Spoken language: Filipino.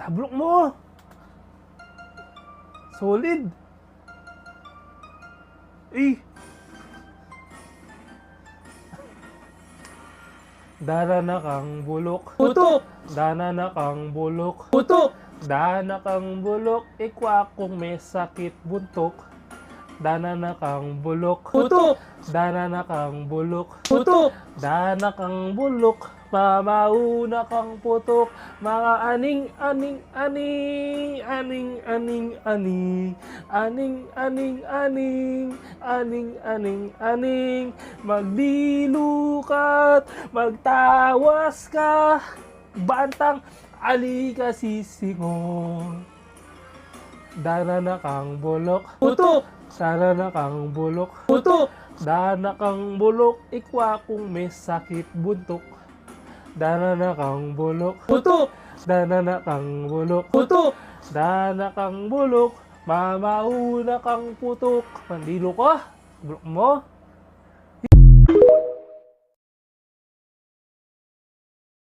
Tablok mo! Solid! Eh! Dana kang bulok. Putok! Dana kang bulok. Putok! Dana kang bulok. Ikwa kung may sakit buntok. Dana kang bulok. Putok! Dana kang bulok. Putok! Dana kang bulok. Mamauna kang putok. Mga aning aning aning aning aning aning aning aning aning aning aning aning magdilukat magtawas ka bantang alika sisingon. Dana kang bulok. Putok! Dana kang bulok. Putok! Dana kang bulok. Ikwa kung may sakit buntok. Dana kang bulok. Putok! Dana kang bulok. Putok! Dana kang bulok. Mamauna kang putok. Pandilo ka. Bulok mo.